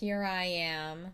here I am,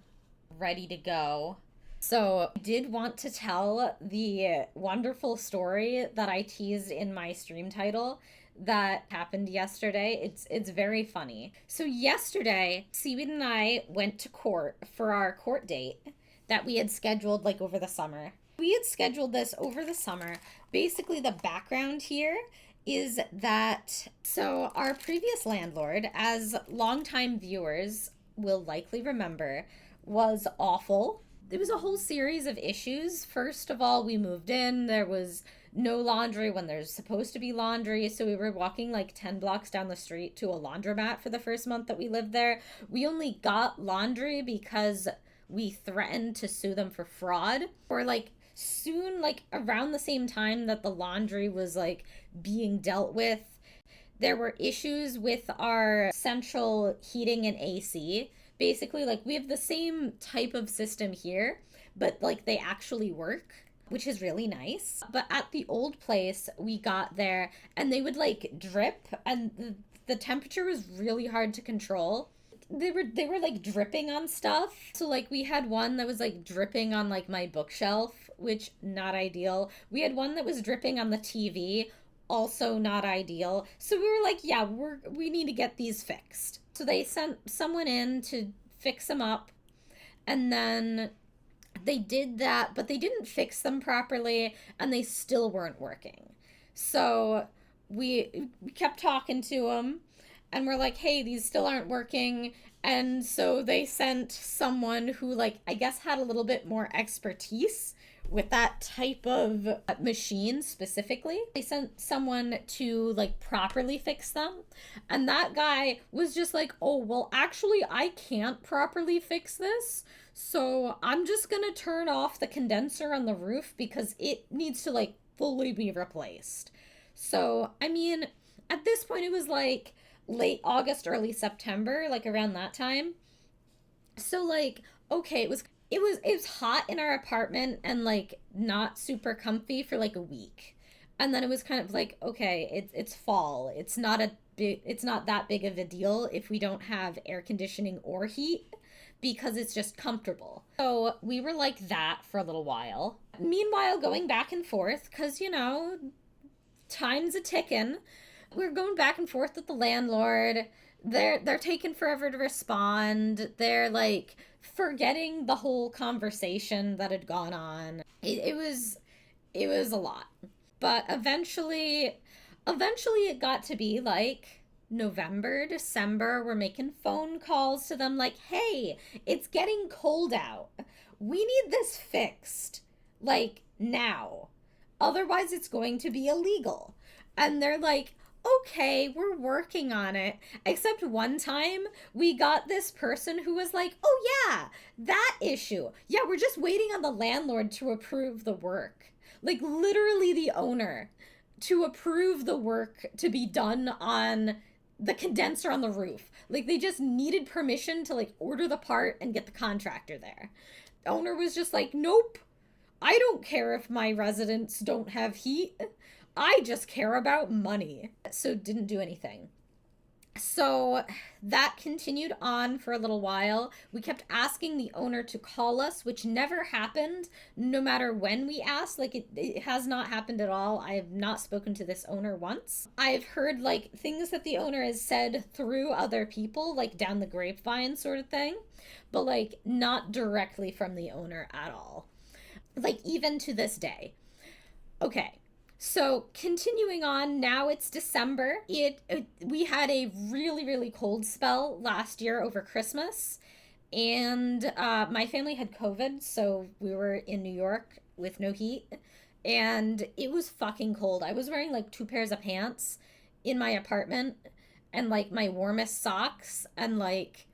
ready to go. So, I did want to tell the wonderful story that I teased in my stream title that happened yesterday. It's very funny. So yesterday, Seaweed and I went to court for our court date that we had scheduled like over the summer. We had scheduled this over the summer. Basically, the background here is that so our previous landlord, as longtime viewers will likely remember, was awful. There was a whole series of issues. First of all, we moved in, there was no laundry when there's supposed to be laundry, so we were walking like 10 blocks down the street to a laundromat for the first month that we lived there. We only got laundry because we threatened to sue them for fraud, or like soon, like around the same time that the laundry was like being dealt with, there were issues with our central heating and AC. Basically, like we have the same type of system here, but like they actually work, which is really nice. But at the old place, we got there and they would like drip, and the temperature was really hard to control. They were like dripping on stuff. So like we had one that was like dripping on like my bookshelf, which not ideal. We had one that was dripping on the TV, also not ideal. So we were like, yeah, we need to get these fixed. So they sent someone in to fix them up, and then they did that, but they didn't fix them properly and they still weren't working. So we kept talking to them and we're like, hey, these still aren't working. And so they sent someone who, like, I guess had a little bit more expertise with that type of machine specifically. They sent someone to like properly fix them. And that guy was just like, oh, well, actually, I can't properly fix this. So I'm just going to turn off the condenser on the roof because it needs to like fully be replaced. So, I mean, at this point, it was like late August, early September, like around that time. So like, okay, it was hot in our apartment and like not super comfy for like a week. And then it was kind of like, okay, it's fall. It's not that big of a deal if we don't have air conditioning or heat because it's just comfortable. So we were like that for a little while. Meanwhile, going back and forth, because, time's a ticking. We're going back and forth with the landlord. They're taking forever to respond. They're like forgetting the whole conversation that had gone on. It was a lot. But eventually it got to be like November, December. We're making phone calls to them like, hey, it's getting cold out. We need this fixed. Like now. Otherwise it's going to be illegal. And they're like, okay, we're working on it. Except one time we got this person who was like, oh yeah, that issue. Yeah, we're just waiting on the landlord to approve the work. Like literally the owner to approve the work to be done on the condenser on the roof. Like they just needed permission to like order the part and get the contractor there. The owner was just like, nope. I don't care if my residents don't have heat. I just care about money. So didn't do anything. So that continued on for a little while. We kept asking the owner to call us, which never happened, no matter when we asked. Like, it has not happened at all. I have not spoken to this owner once. I've heard, like, things that the owner has said through other people, like down the grapevine sort of thing, but, like, not directly from the owner at all. Like, even to this day. Okay. So continuing on, now it's December. We had a really, really cold spell last year over Christmas, and my family had COVID, so we were in New York with no heat, and it was fucking cold. I was wearing like two pairs of pants in my apartment, and like my warmest socks, and like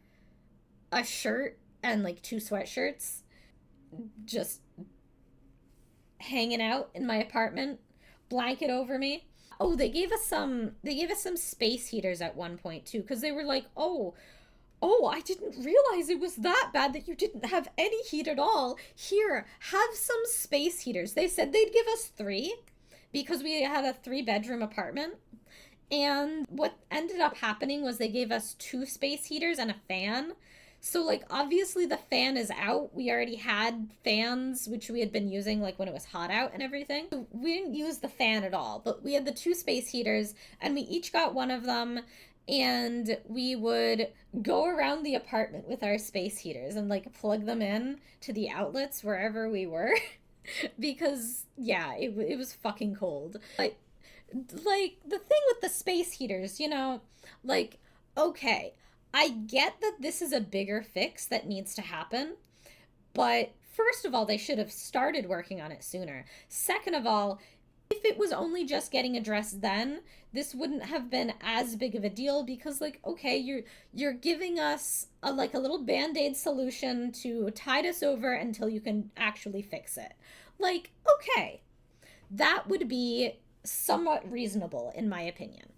a shirt, and like two sweatshirts, just hanging out in my apartment, blanket over me. Oh, they gave us some space heaters at one point too, because they were like, oh, I didn't realize it was that bad that you didn't have any heat at all. Here, have some space heaters. They said they'd give us three because we had a 3-bedroom apartment. And what ended up happening was they gave us 2 space heaters and a fan. So, like, obviously the fan is out. We already had fans, which we had been using, like, when it was hot out and everything. So we didn't use the fan at all, but we had the two space heaters, and we each got one of them, and we would go around the apartment with our space heaters and, like, plug them in to the outlets wherever we were. Because, yeah, it was fucking cold. Like, the thing with the space heaters, like, okay, I get that this is a bigger fix that needs to happen, but first of all, they should have started working on it sooner. Second of all, if it was only just getting addressed then, this wouldn't have been as big of a deal because, like, okay, you're giving us a little band-aid solution to tide us over until you can actually fix it. Like, okay, that would be somewhat reasonable in my opinion.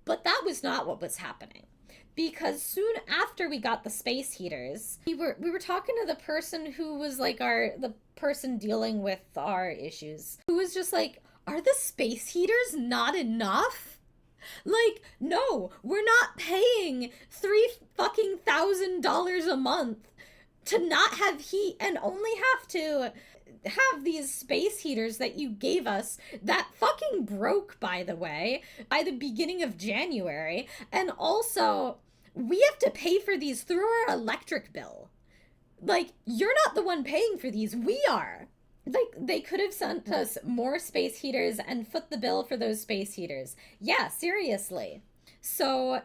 But that was not what was happening. Because soon after we got the space heaters, we were talking to the person who was like the person dealing with our issues, who was just like, are the space heaters not enough? Like, no, we're not paying $3,000 a month to not have heat and only have to have these space heaters that you gave us that fucking broke, by the way, by the beginning of January. And also, we have to pay for these through our electric bill. Like, you're not the one paying for these, we are. Like, they could have sent us more space heaters and foot the bill for those space heaters. Yeah, seriously. So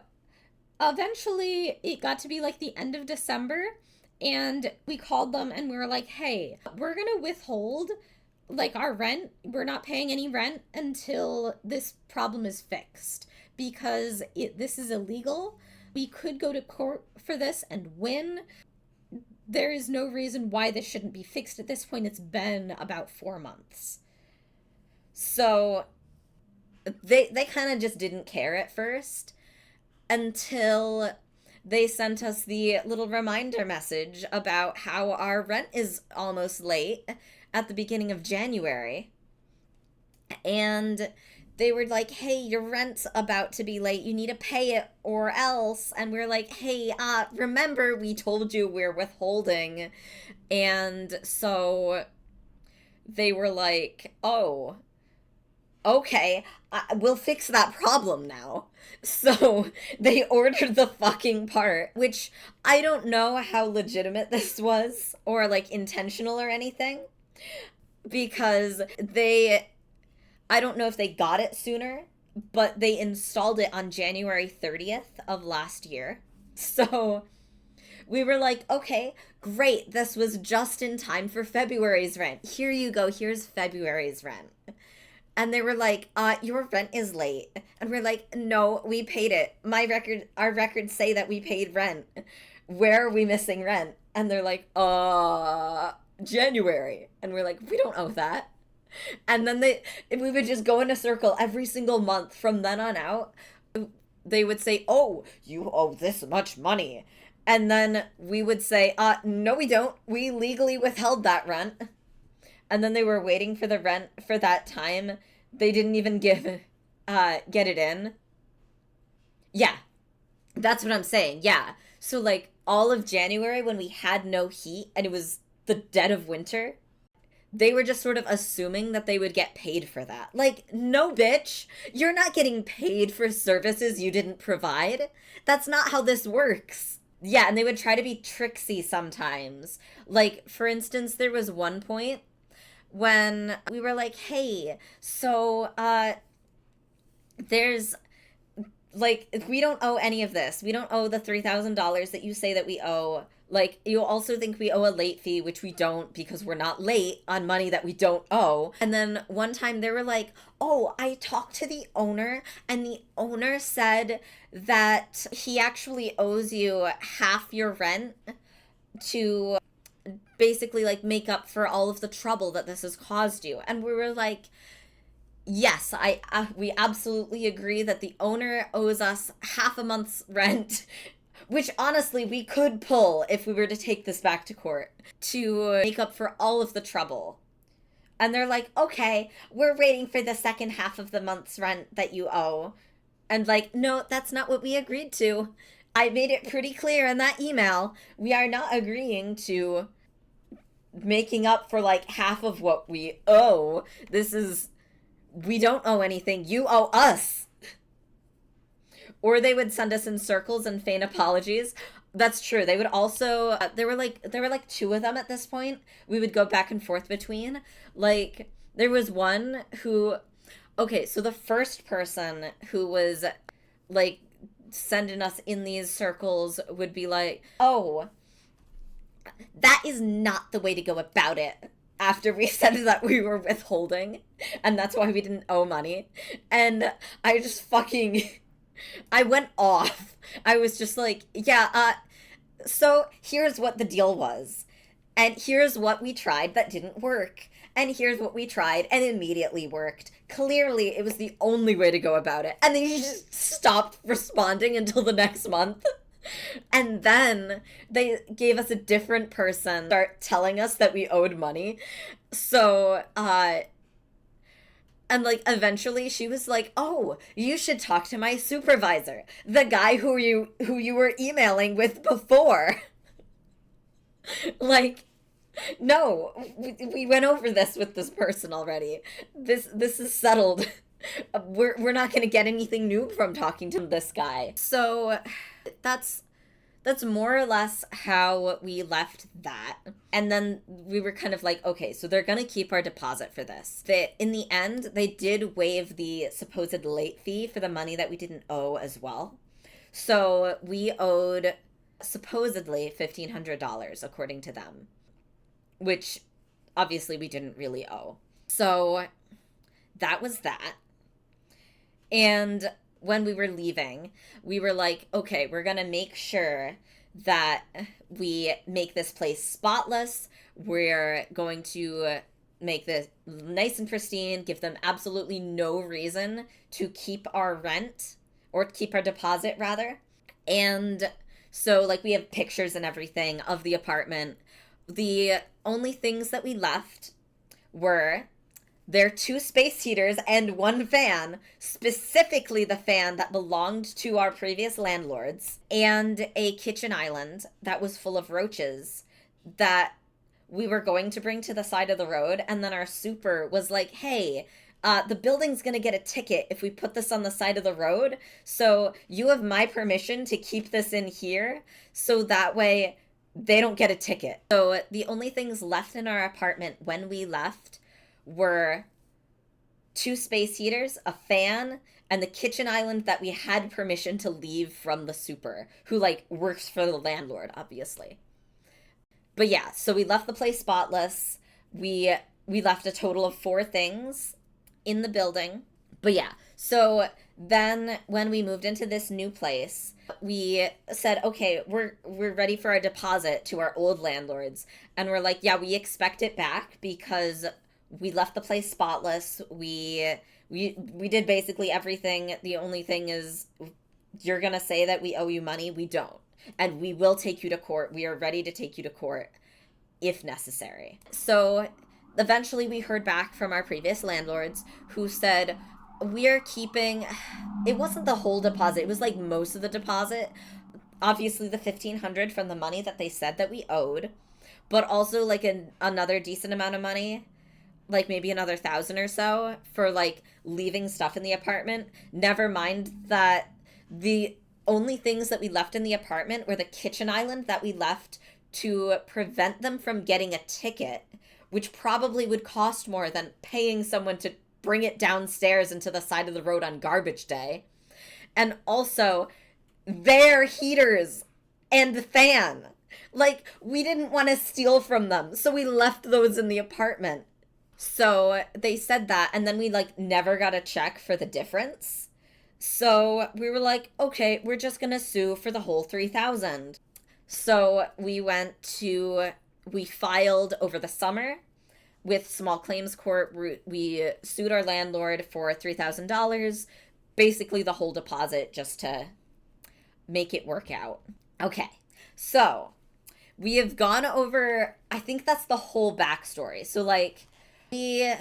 eventually it got to be like the end of December, and we called them and we were like, hey, we're gonna withhold like our rent. We're not paying any rent until this problem is fixed because this is illegal. We could go to court for this and win. There is no reason why this shouldn't be fixed at this point. It's been about 4 months. So they kind of just didn't care at first until they sent us the little reminder message about how our rent is almost late at the beginning of January. And they were like, hey, your rent's about to be late. You need to pay it or else. And we're like, hey, remember we told you we're withholding. And so they were like, oh, okay, we'll fix that problem now. So they ordered the fucking part, which I don't know how legitimate this was or like intentional or anything, because I don't know if they got it sooner, but they installed it on January 30th of last year. So we were like, okay, great, this was just in time for February's rent. Here you go, here's February's rent. And they were like, your rent is late. And we're like, no, we paid it. Our records say that we paid rent. Where are we missing rent? And they're like, January. And we're like, we don't owe that. And then we would just go in a circle every single month from then on out. They would say, oh, you owe this much money. And then we would say, no, we don't. We legally withheld that rent. And then they were waiting for the rent for that time. They didn't even get it in. Yeah, that's what I'm saying. Yeah. So like all of January when we had no heat and it was the dead of winter, they were just sort of assuming that they would get paid for that. Like, no, bitch, you're not getting paid for services you didn't provide. That's not how this works. Yeah, and they would try to be tricksy sometimes. Like, for instance, there was one point when we were like, hey, so there's like, we don't owe any of this. We don't owe the $3,000 that you say that we owe. Like, you also think we owe a late fee, which we don't because we're not late on money that we don't owe. And then one time they were like, oh, I talked to the owner and the owner said that he actually owes you half your rent to basically like make up for all of the trouble that this has caused you. And we were like, yes, we absolutely agree that the owner owes us half a month's rent, which honestly we could pull if we were to take this back to court to make up for all of the trouble. And they're like, okay, we're waiting for the second half of the month's rent that you owe. And like, no, that's not what we agreed to. I made it pretty clear in that email. We are not agreeing to making up for like half of what we owe. We don't owe anything. You owe us. Or they would send us in circles and feign apologies. That's true. They would also there were like two of them at this point. We would go back and forth between. Like there was one who okay, so the first person who was like sending us in these circles would be like, "Oh, that is not the way to go about it." After we said that we were withholding, and that's why we didn't owe money. And I just fucking I went off. I was just like, yeah, so here's what the deal was. And here's what we tried that didn't work. And here's what we tried and immediately worked. Clearly, it was the only way to go about it. And then he just stopped responding until the next month. And then they gave us a different person start telling us that we owed money. So, and like eventually she was like, "Oh, you should talk to my supervisor, the guy who you were emailing with before." Like, no, we went over this with this person already. This is settled. We're not going to get anything new from talking to this guy. So that's more or less how we left that. And then we were kind of like, okay, so they're going to keep our deposit for this. In the end, they did waive the supposed late fee for the money that we didn't owe as well. So we owed supposedly $1,500 according to them, which obviously we didn't really owe. So that was that. And when we were leaving, we were like, okay, we're going to make sure that we make this place spotless. We're going to make this nice and pristine, give them absolutely no reason to keep our rent or keep our deposit rather. And so like we have pictures and everything of the apartment. The only things that we left were their 2 space heaters and 1 fan, specifically the fan that belonged to our previous landlords, and a kitchen island that was full of roaches that we were going to bring to the side of the road. And then our super was like, "Hey, the building's going to get a ticket if we put this on the side of the road. So you have my permission to keep this in here so that way they don't get a ticket." So the only things left in our apartment when we left were 2 space heaters, a fan, and the kitchen island that we had permission to leave from the super, who like works for the landlord, obviously. But yeah, so we left the place spotless. We left a total of 4 things in the building. But yeah, so then when we moved into this new place, we said, okay, we're ready for our deposit to our old landlords. And we're like, yeah, we expect it back because we left the place spotless. We did basically everything. The only thing is you're going to say that we owe you money. We don't. And we will take you to court. We are ready to take you to court if necessary. So eventually we heard back from our previous landlords who said, we are keeping, it wasn't the whole deposit. It was like most of the deposit. Obviously the $1,500 from the money that they said that we owed, but also like another decent amount of money, like maybe another 1,000 or so for like leaving stuff in the apartment. Never mind that the only things that we left in the apartment were the kitchen island that we left to prevent them from getting a ticket, which probably would cost more than paying someone to bring it downstairs into the side of the road on garbage day. And also their heaters and the fan. Like, we didn't want to steal from them, so we left those in the apartment. So they said that, and then we like never got a check for the difference. So we were like, okay, we're just gonna sue for the whole $3,000. So we filed over the summer with small claims court. We sued our landlord for $3,000, basically the whole deposit, just to make it work out. Okay, so we have gone over, I think that's the whole backstory. So like we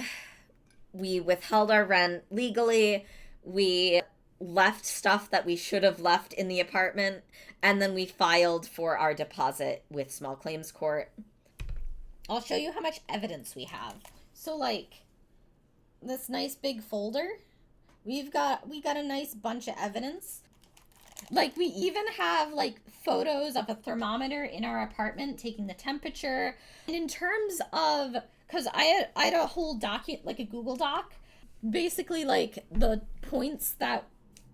withheld our rent legally. We left stuff that we should have left in the apartment, and then we filed for our deposit with small claims court. I'll show you how much evidence we have. So like this nice big folder, we got a nice bunch of evidence. Like we even have like photos of a thermometer in our apartment taking the temperature. And in terms of, because I had a whole document, like a Google Doc, basically like the points that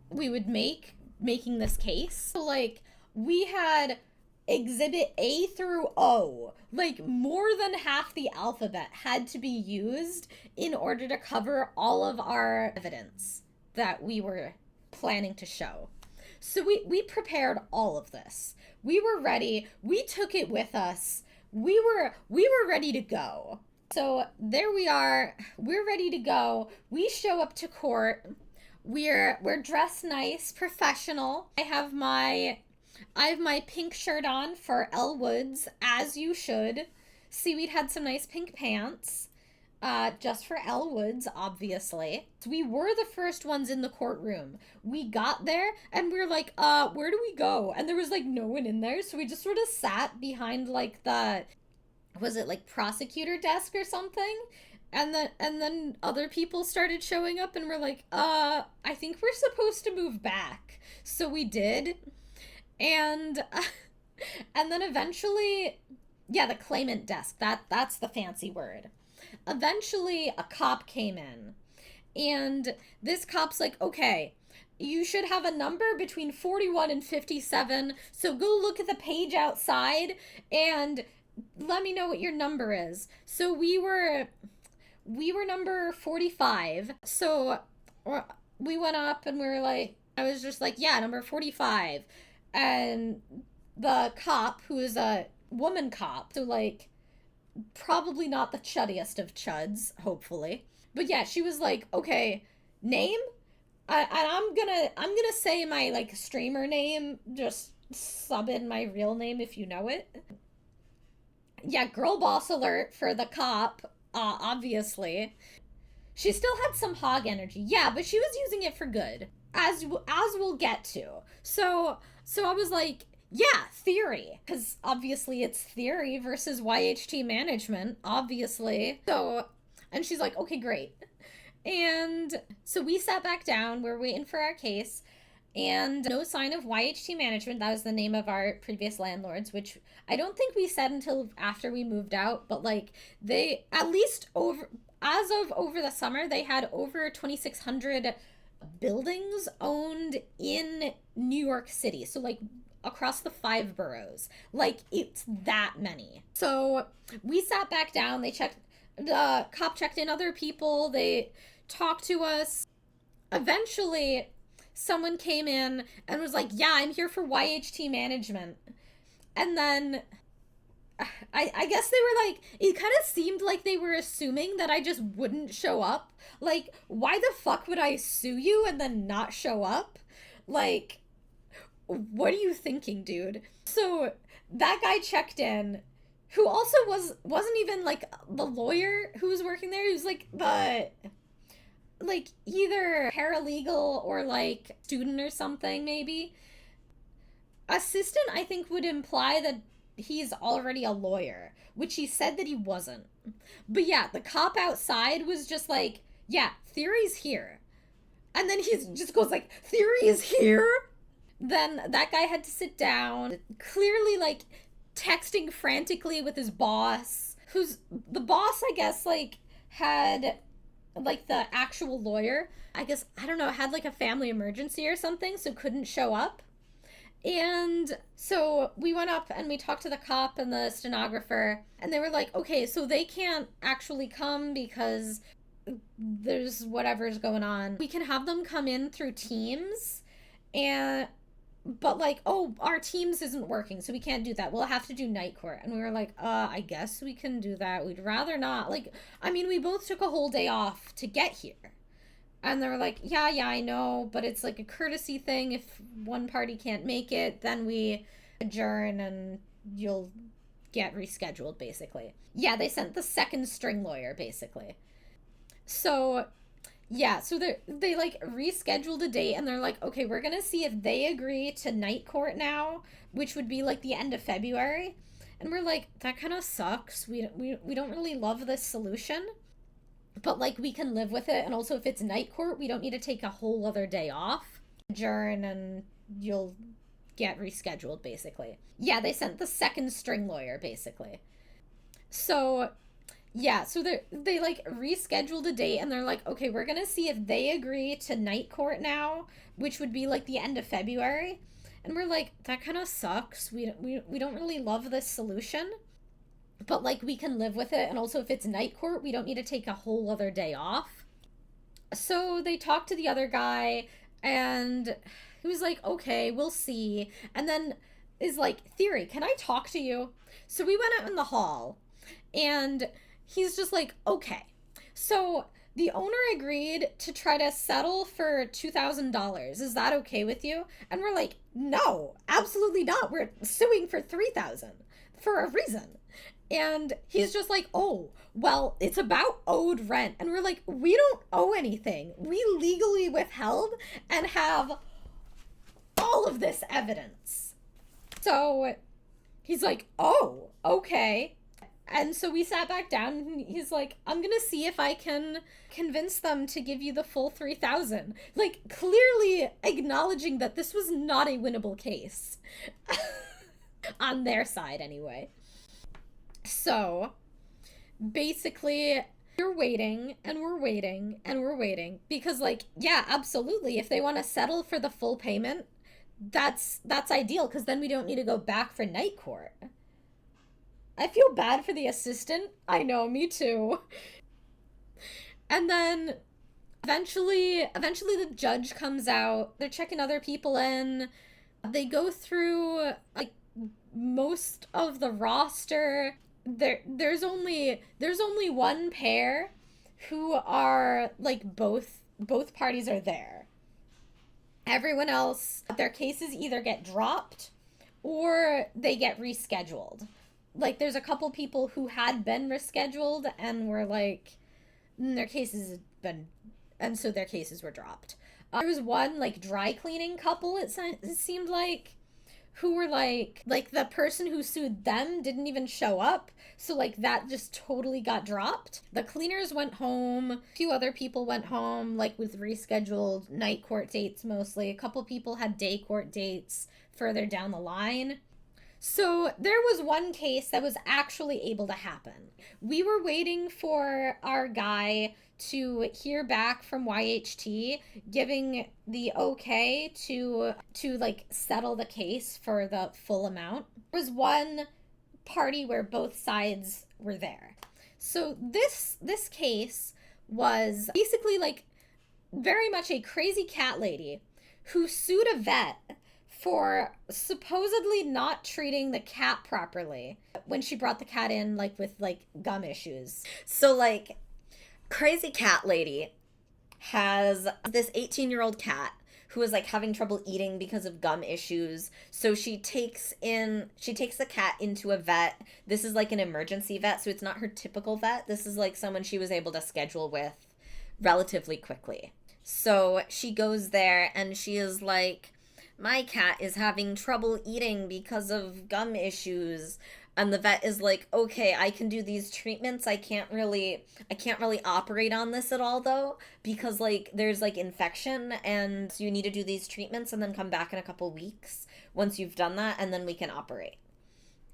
we would making this case. So like we had exhibit A through O, like more than half the alphabet had to be used in order to cover all of our evidence that we were planning to show. So we prepared all of this. We were ready. We took it with us. We were ready to go. So there we are. We're ready to go. We show up to court. We're dressed nice, professional. I have my pink shirt on for Elle Woods, as you should. Seaweed had some nice pink pants. Just for Elle Woods, obviously. So we were the first ones in the courtroom. We got there and we were like, where do we go? And there was like no one in there. So we just sort of sat behind like was it like prosecutor desk or something? And then other people started showing up and we're like, I think we're supposed to move back. So we did. And then eventually, yeah, the claimant desk, that's the fancy word. Eventually a cop came in and this cop's like, okay, you should have a number between 41 and 57, so go look at the page outside and let me know what your number is. So we were number 45. So we went up and we were like, I was just like, yeah, number 45. And the cop, who is a woman cop, so like probably not the chuddiest of chuds, hopefully, but yeah, she was like, okay, name, and I'm gonna say my like streamer name, just sub in my real name if you know it. Yeah, girl boss alert for the cop, obviously. She still had some hog energy, yeah, but she was using it for good, as we'll get to. So I was like, yeah, theory, because obviously it's theory versus YHT management, obviously. So, and she's like, okay, great. And so we sat back down, we're waiting for our case, and no sign of YHT management. That was the name of our previous landlords, which I don't think we said until after we moved out, but like they, at least over the summer, they had over 2,600 buildings owned in New York City. So like across the 5 boroughs. Like it's that many. So we sat back down, the cop checked in other people, they talked to us. Eventually someone came in and was like, yeah, I'm here for YHT management. And then I guess they were like, it kind of seemed like they were assuming that I just wouldn't show up. Like, why the fuck would I sue you and then not show up? Like, what are you thinking, dude? So that guy checked in, who also wasn't even like the lawyer who was working there. He was like the like either paralegal or like student or something, maybe. Assistant, I think, would imply that he's already a lawyer, which he said that he wasn't. But yeah, the cop outside was just like, yeah, theory's here. And then he just goes like, theory is here? Then that guy had to sit down, clearly like texting frantically with his boss, who's the boss, I guess, like had like the actual lawyer, I guess, I don't know, had like a family emergency or something, so couldn't show up. And so we went up and we talked to the cop and the stenographer, and they were like, okay, so they can't actually come because there's whatever's going on. We can have them come in through Teams, but like, oh, our Teams isn't working, so we can't do that. We'll have to do night court. And we were like, I guess we can do that. We'd rather not. Like, I mean, we both took a whole day off to get here. And they were like, yeah, I know, but it's like a courtesy thing. If one party can't make it, then we adjourn and you'll get rescheduled, basically. Yeah, they sent the second string lawyer, basically. So Yeah, so they like rescheduled a date and they're like, okay, we're gonna see if they agree to night court now, which would be like the end of February. And we're like, that kind of sucks. We don't really love this solution, but like we can live with it. And also, if it's night court, we don't need to take a whole other day off. Adjourn and you'll get rescheduled, basically. Yeah, they sent the second string lawyer, basically. So yeah, so they like rescheduled a date and they're like, okay, we're gonna see if they agree to night court now, which would be like the end of February. And we're like, that kind of sucks. We don't really love this solution, but like we can live with it. And also, if it's night court, we don't need to take a whole other day off. So they talked to the other guy and he was like, okay, we'll see. And then is like, Theory, can I talk to you? So we went out in the hall and he's just like, okay. So the owner agreed to try to settle for $2,000. Is that okay with you? And we're like, no, absolutely not. We're suing for $3,000 for a reason. And he's just like, oh, well, it's about owed rent. And we're like, we don't owe anything. We legally withheld and have all of this evidence. So he's like, oh, okay. And so we sat back down and he's like, I'm going to see if I can convince them to give you the full 3,000. Like, clearly acknowledging that this was not a winnable case. On their side, anyway. So, basically, we're waiting and we're waiting and we're waiting. Because, like, yeah, absolutely. If they want to settle for the full payment, that's ideal. Because then we don't need to go back for night court. I feel bad for the assistant. I know, me too. And then eventually the judge comes out. They're checking other people in. They go through like most of the roster. There's only one pair who are like both parties are there. Everyone else, their cases either get dropped or they get rescheduled. Like, there's a couple people who had been rescheduled and were like, their cases had been, and so their cases were dropped. There was one like dry cleaning couple, it seemed like, who were like the person who sued them didn't even show up, so like that just totally got dropped. The cleaners went home, a few other people went home, like with rescheduled night court dates mostly. A couple people had day court dates further down the line. So there was one case that was actually able to happen. We were waiting for our guy to hear back from YHT giving the okay to like settle the case for the full amount. There was one party where both sides were there. So this case was basically like very much a crazy cat lady who sued a vet for supposedly not treating the cat properly when she brought the cat in like with like gum issues. So like crazy cat lady has this 18-year-old cat who is like having trouble eating because of gum issues. So she takes the cat into a vet. This is like an emergency vet, so it's not her typical vet. This is like someone she was able to schedule with relatively quickly. So she goes there and she is like, my cat is having trouble eating because of gum issues. And the vet is like, okay, I can do these treatments. I can't really operate on this at all though, because like there's like infection and you need to do these treatments and then come back in a couple weeks once you've done that, and then we can operate.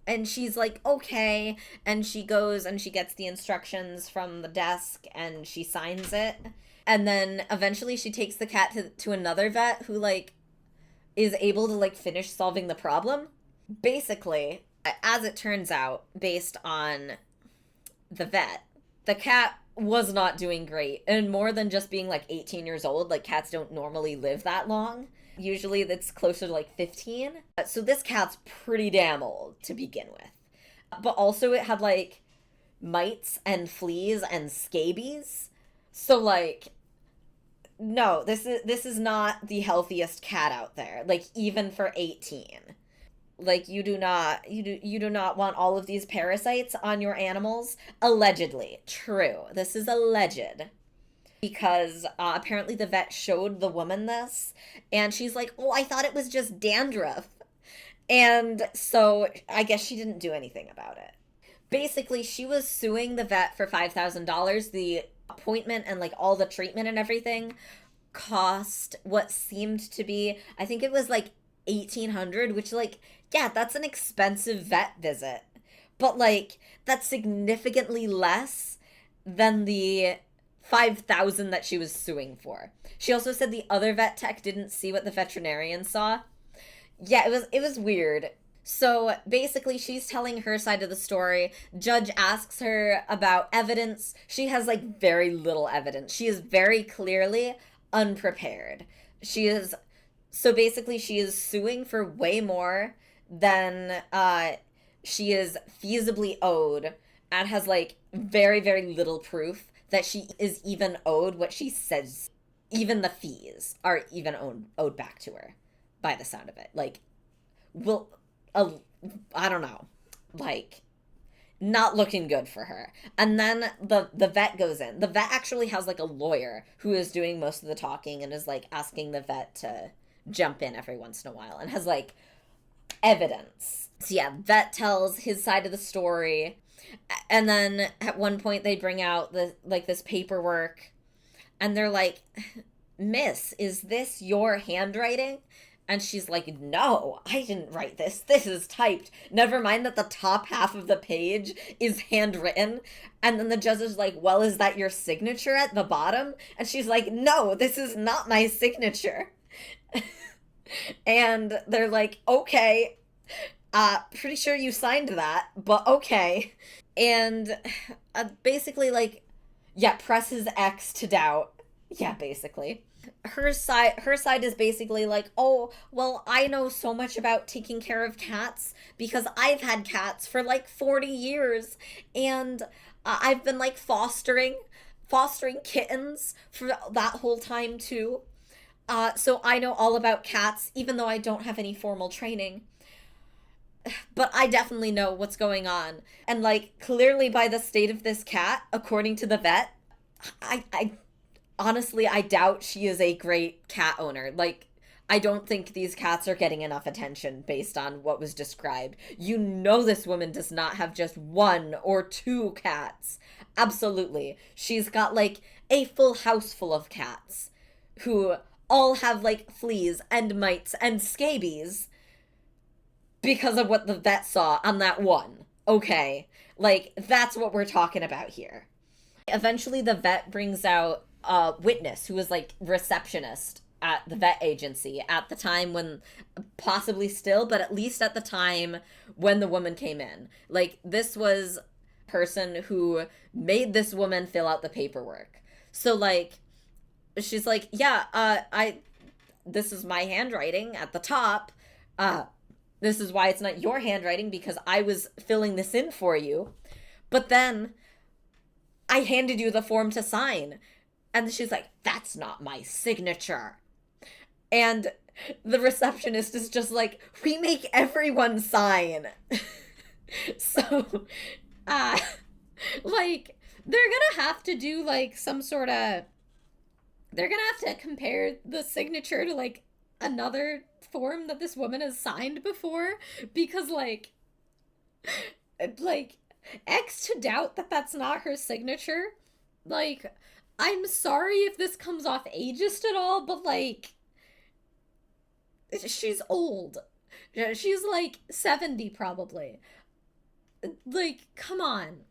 And she's like, okay. And she goes and she gets the instructions from the desk and she signs it. And then eventually she takes the cat to another vet who like is able to like finish solving the problem. Basically, as it turns out, based on the vet, the cat was not doing great. And more than just being like 18 years old, like cats don't normally live that long. Usually that's closer to like 15. So this cat's pretty damn old to begin with. But also it had like mites and fleas and scabies. So like, no, this is not the healthiest cat out there. Like even for 18. Like you do not want all of these parasites on your animals. Allegedly. True. This is alleged. because apparently the vet showed the woman this, and she's like, oh, I thought it was just dandruff. And so I guess she didn't do anything about it. Basically, she was suing the vet for $5,000. The appointment and like all the treatment and everything cost what seemed to be, I think it was like 1,800, which, like, yeah, that's an expensive vet visit. But like that's significantly less than the 5,000 that she was suing for. She also said the other vet tech didn't see what the veterinarian saw. Yeah, it was weird. So basically, she's telling her side of the story. Judge asks her about evidence. She has like very little evidence. She is very clearly unprepared. She is so basically she is suing for way more than she is feasibly owed, and has like very very little proof that she is even owed what she says. Even the fees are even owed back to her by the sound of it. Like, will I don't know, like, not looking good for her. And then the vet goes in. The vet actually has like a lawyer who is doing most of the talking and is like asking the vet to jump in every once in a while and has like evidence. So yeah, vet tells his side of the story. And then at one point they bring out the like this paperwork and they're like, "Miss, is this your handwriting?" And she's like, "No, I didn't write this. This is typed. Never mind that the top half of the page is handwritten." And then the judge is like, "Well, is that your signature at the bottom?" And she's like, "No, this is not my signature." And they're like, "Okay, pretty sure you signed that, but okay." And basically, like, yeah, presses X to doubt. Yeah, basically. Her side is basically like, "Oh, well, I know so much about taking care of cats because I've had cats for like 40 years, and I've been like fostering kittens for that whole time too. So I know all about cats even though I don't have any formal training. But I definitely know what's going on." And like clearly by the state of this cat, according to the vet, I honestly, I doubt she is a great cat owner. Like, I don't think these cats are getting enough attention based on what was described. You know, this woman does not have just one or two cats. Absolutely. She's got like a full house full of cats who all have like fleas and mites and scabies because of what the vet saw on that one. Okay. Like, that's what we're talking about here. Eventually, the vet brings out a witness who was like receptionist at the vet agency at the time when, possibly still, but at least at the time when the woman came in. Like, this was a person who made this woman fill out the paperwork. So like, she's like, "Yeah, this is my handwriting at the top. This is why it's not your handwriting, because I was filling this in for you. But then I handed you the form to sign." And she's like, "That's not my signature." And the receptionist is just like, "We make everyone sign." So, uh, like, they're gonna have to do, like, some sort of... They're gonna have to compare the signature to, like, another form that this woman has signed before. Because, like, X to doubt that that's not her signature. Like... I'm sorry if this comes off ageist at all, but like, she's old. She's like 70 probably. Like, come on.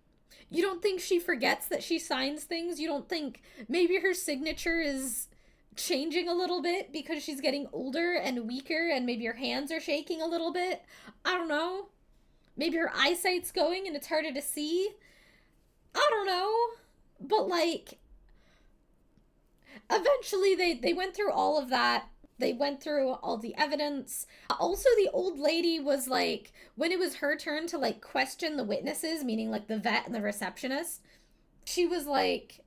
You don't think she forgets that she signs things? You don't think maybe her signature is changing a little bit because she's getting older and weaker and maybe her hands are shaking a little bit? I don't know. Maybe her eyesight's going and it's harder to see? I don't know. But like, eventually they went through all of that. They went through all the evidence. Also, the old lady was like, when it was her turn to like question the witnesses, meaning like the vet and the receptionist, she was like,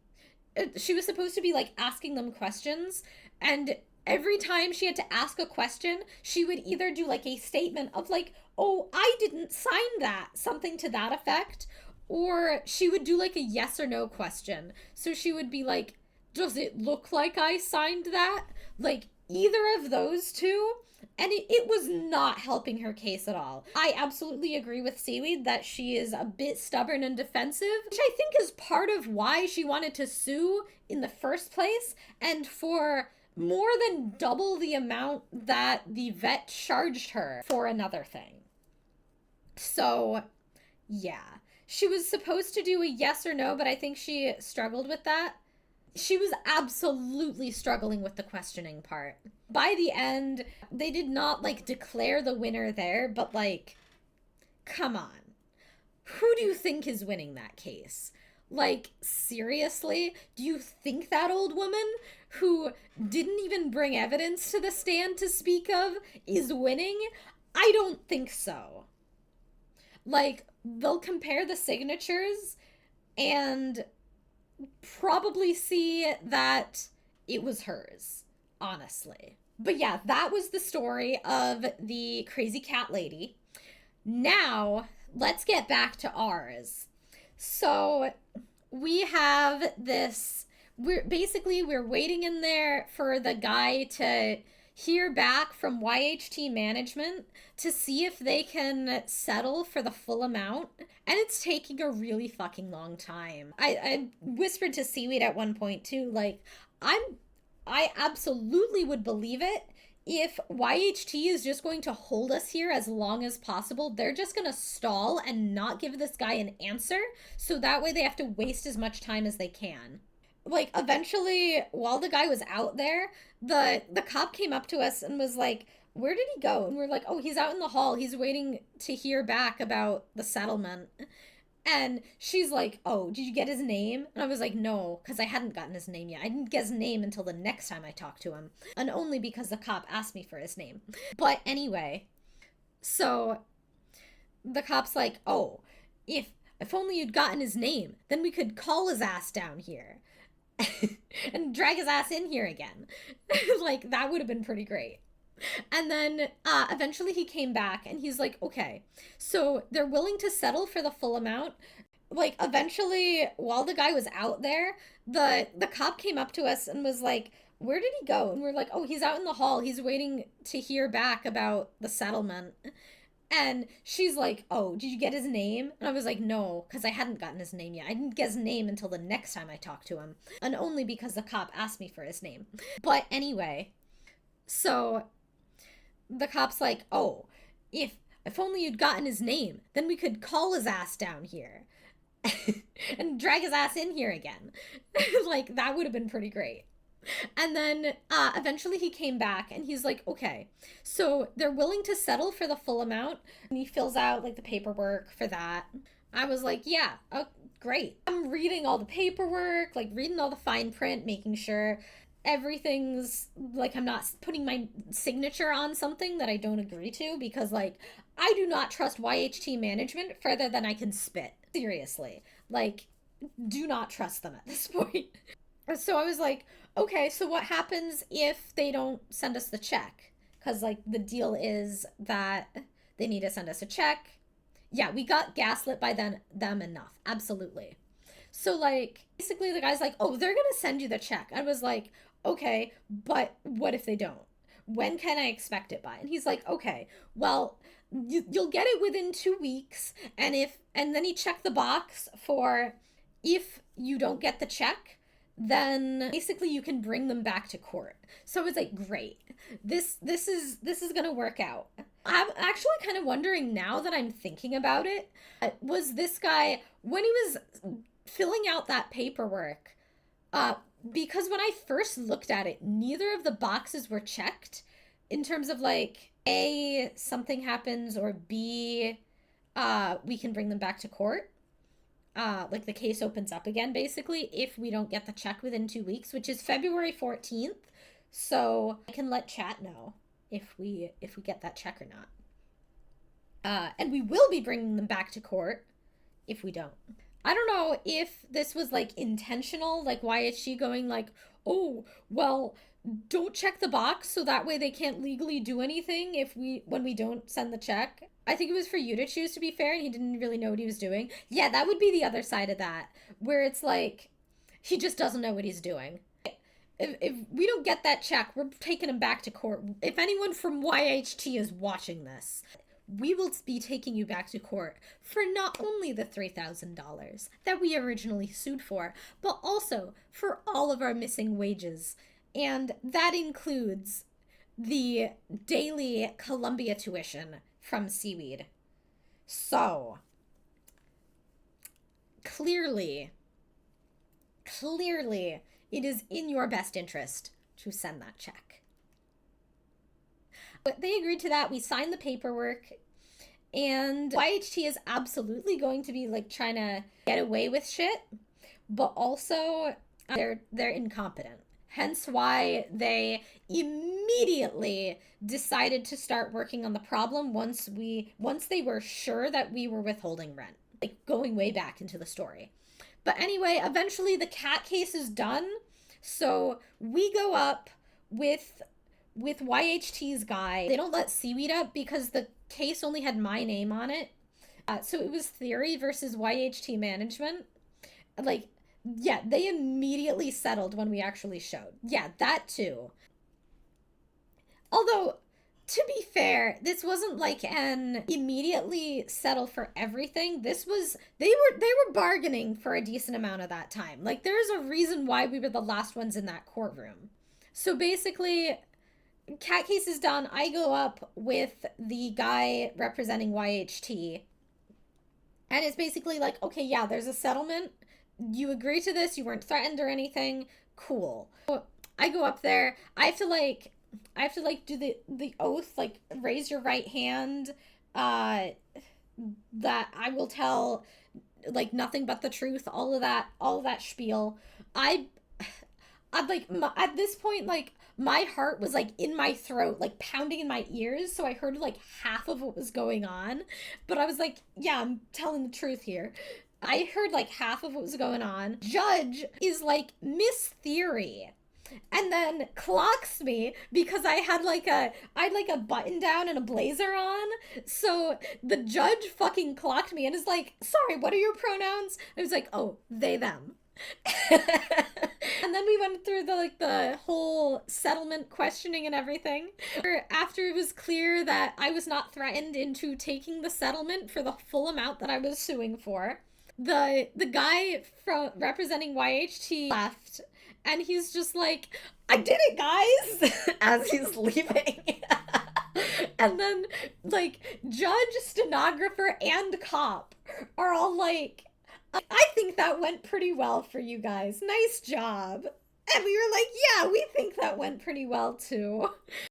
she was supposed to be like asking them questions, and every time she had to ask a question, she would either do like a statement of like, "Oh, I didn't sign that," something to that effect, or she would do like a yes or no question. So she would be like, does it look like I signed that? Like, either of those two. And it was not helping her case at all. I absolutely agree with Seaweed that she is a bit stubborn and defensive, which I think is part of why she wanted to sue in the first place, and for more than double the amount that the vet charged her for another thing. So, yeah. She was supposed to do a yes or no, but I think she struggled with that. She was absolutely struggling with the questioning part. By the end, they did not like declare the winner there, but like, come on. Who do you think is winning that case? Like, seriously? Do you think that old woman, who didn't even bring evidence to the stand to speak of, is winning? I don't think so. Like, they'll compare the signatures and probably see that it was hers, honestly. But yeah, that was the story of the crazy cat lady. Now, let's get back to ours. So, we have this, we're waiting in there for the guy to hear back from YHT management to see if they can settle for the full amount. And it's taking a really fucking long time. I whispered to Seaweed at one point too, like, I absolutely would believe it if YHT is just going to hold us here as long as possible. They're just going to stall and not give this guy an answer, so that way they have to waste as much time as they can. Like, eventually, while the guy was out there, the cop came up to us and was like, where did he go? And we're like, oh, he's out in the hall. He's waiting to hear back about the settlement. And she's like, oh, did you get his name? And I was like, no, because I hadn't gotten his name yet. I didn't get his name until the next time I talked to him. And only because the cop asked me for his name. But anyway, so the cop's like, oh, if only you'd gotten his name, then we could call his ass down here. And drag his ass in here again. Like, that would have been pretty great. And then eventually he came back and he's like, okay, so they're willing to settle for the full amount. Like, eventually, while the guy was out there, the cop came up to us and was like, where did he go? And we're like, oh, he's out in the hall. He's waiting to hear back about the settlement. And she's like, oh, did you get his name? And I was like, no, because I hadn't gotten his name yet. I didn't get his name until the next time I talked to him. And only because the cop asked me for his name. But anyway, so the cop's like, oh, if only you'd gotten his name, then we could call his ass down here. And drag his ass in here again. Like, that would have been pretty great. And then eventually he came back and he's like, okay, so they're willing to settle for the full amount. And he fills out like the paperwork for that. I was like, yeah, oh, great. I'm reading all the paperwork, like reading all the fine print, making sure everything's like, I'm not putting my signature on something that I don't agree to, because like, I do not trust YHT management further than I can spit. Seriously. Like, do not trust them at this point. So I was like, okay, so what happens if they don't send us the check? Because, like, the deal is that they need to send us a check. Yeah, we got gaslit by them enough. Absolutely. So, like, basically the guy's like, oh, they're going to send you the check. I was like, okay, but what if they don't? When can I expect it by? And he's like, okay, well, you'll get it within 2 weeks. And then he checked the box for if you don't get the check, then basically you can bring them back to court. So I was like, great. This is gonna work out. I'm actually kind of wondering, now that I'm thinking about it, was this guy, when he was filling out that paperwork, because when I first looked at it, neither of the boxes were checked in terms of like, A, something happens, or B, we can bring them back to court. Like the case opens up again, basically, if we don't get the check within 2 weeks, which is February 14th. So I can let chat know if we get that check or not. And we will be bringing them back to court if we don't. I don't know if this was like intentional, like why is she going like, oh, well, don't check the box so that way they can't legally do anything when we don't send the check. I think it was for you to choose, to be fair, and he didn't really know what he was doing. Yeah, that would be the other side of that, where it's like, he just doesn't know what he's doing. if we don't get that check, we're taking him back to court. If anyone from YHT is watching this, we will be taking you back to court for not only the $3,000 that we originally sued for, but also for all of our missing wages. And that includes the daily Columbia tuition from Seaweed. So, clearly, it is in your best interest to send that check. But they agreed to that. We signed the paperwork, and YHT is absolutely going to be like trying to get away with shit, but also they're incompetent. Hence why they immediately decided to start working on the problem once they were sure that we were withholding rent. Like going way back into the story. But anyway, eventually the cat case is done. So we go up with YHT's guy. They don't let Seaweed up because the case only had my name on it. So it was Theory versus YHT Management. Like, yeah, they immediately settled when we actually showed. Yeah, that too. Although, to be fair, this wasn't like an immediately settle for everything. This was they were bargaining for a decent amount of that time. Like there's a reason why we were the last ones in that courtroom. So basically, cat case is done. I go up with the guy representing YHT. And it's basically like, okay, yeah, there's a settlement. You agree to this. You weren't threatened or anything. Cool. So I go up there. I have to do the oath, like raise your right hand, that I will tell like nothing but the truth, all of that spiel. I'd like at this point, like my heart was like in my throat, like pounding in my ears, so I heard like half of what was going on, but I was like, yeah, I'm telling the truth here. I heard like half of what was going on. Judge is like, Miss Theory, and then clocks me because I had like a button down and a blazer on. So the judge fucking clocked me and is like, sorry, what are your pronouns? I was like, oh, they, them. And then we went through the whole settlement questioning and everything. After it was clear that I was not threatened into taking the settlement for the full amount that I was suing for, the guy from representing YHT left. And he's just like, I did it, guys, as he's leaving. And then, like, judge, stenographer, and cop are all like, I think that went pretty well for you guys. Nice job. And we were like, yeah, we think that went pretty well, too.